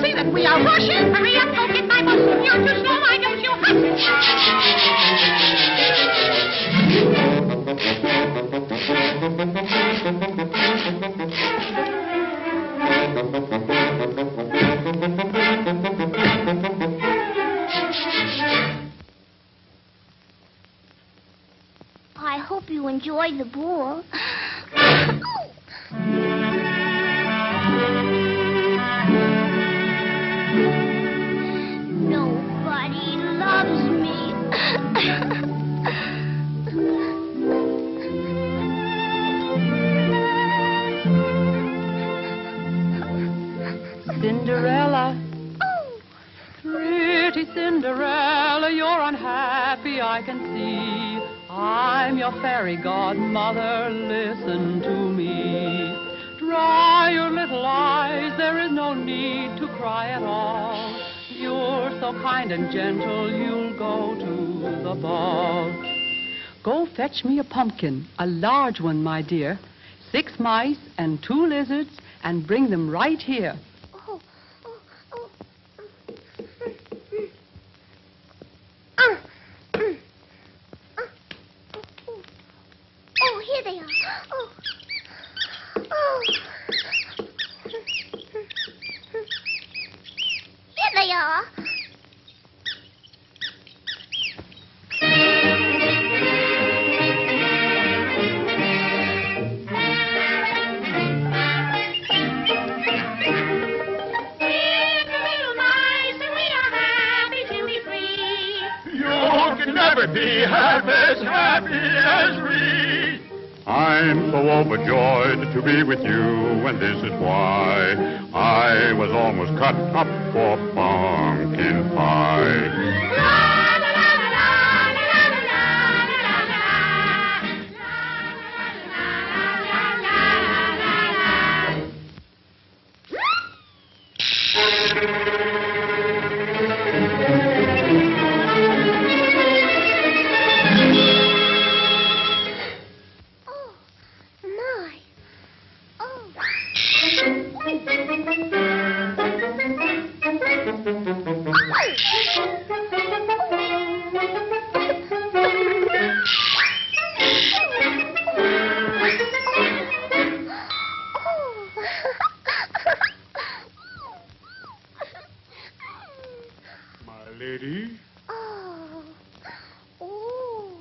see that we are rushing. Hurry up, go get my bus. You're too slow, why don't you I hope you enjoyed the ball. Nobody loves me. Cinderella. Oh. Pretty Cinderella, you're unhappy, I can see. I'm your fairy godmother, listen to me. Dry your little eyes, there is no need to cry at all. You're so kind and gentle, you'll go to the ball. Go fetch me a pumpkin, a large one, my dear. 6 mice and 2 lizards, and bring them right here. Oh, here they are. Oh. Here they are. Never be half as happy as we. I'm so overjoyed to be with you, and this is why I was almost cut up for pumpkin pie. Lady? Oh. Oh.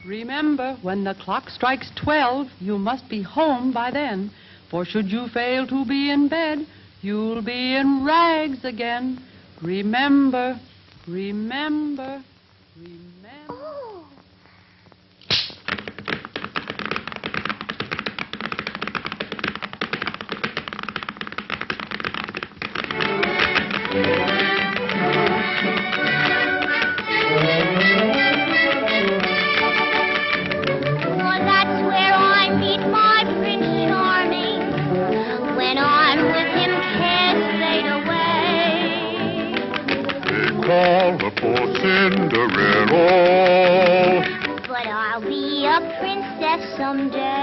Remember, when the clock strikes 12, you must be home by then. For should you fail to be in bed, you'll be in rags again. Remember, remember, remember. Oh. Call her poor Cinderella. But I'll be a princess someday.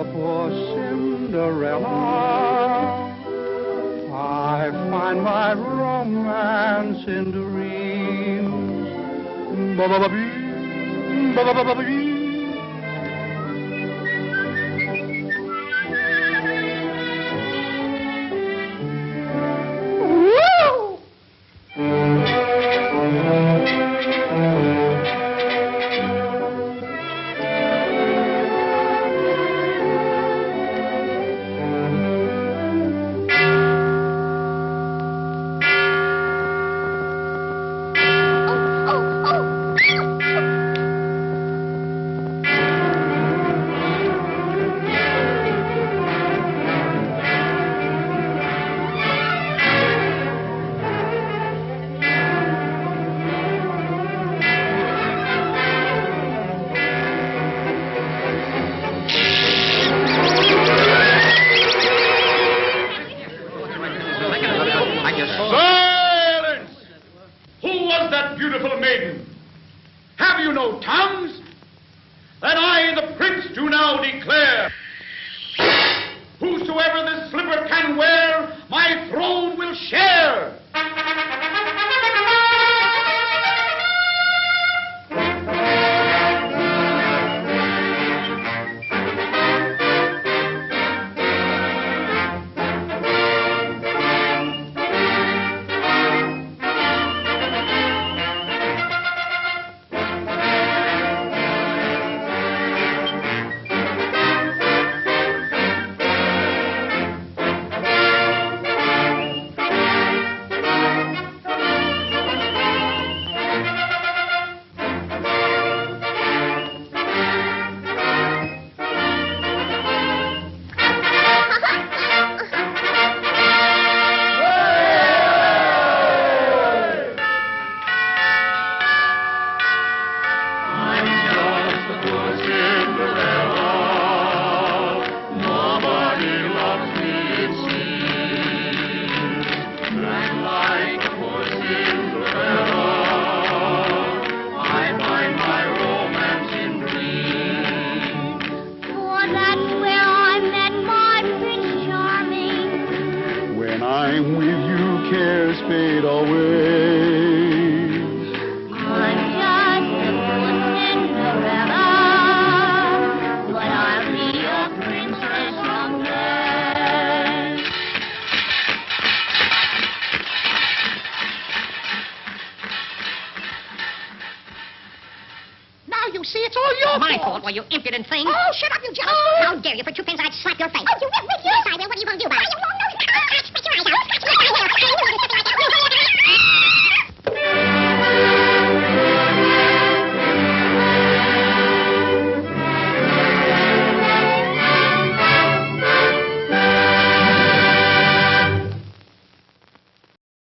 the poor Cinderella, I find my romance in dreams. Ba-ba-ba-bee, ba-ba-ba-ba-bee. Silence! Who was that beautiful maiden? Have you no tongues? Then I, the prince, do now declare, whosoever this slipper can wear, my throne will share. I'm with you, cares fade away. I'm just a poor Cinderella, but I'll be a princess someday. Now you see, it's all your My fault, well, you impudent thing. Oh, shut up, you jealous How dare you? For 2 pence, I'd slap your face. Oh, you will, will you? Yes, I will. What are you going to do about it?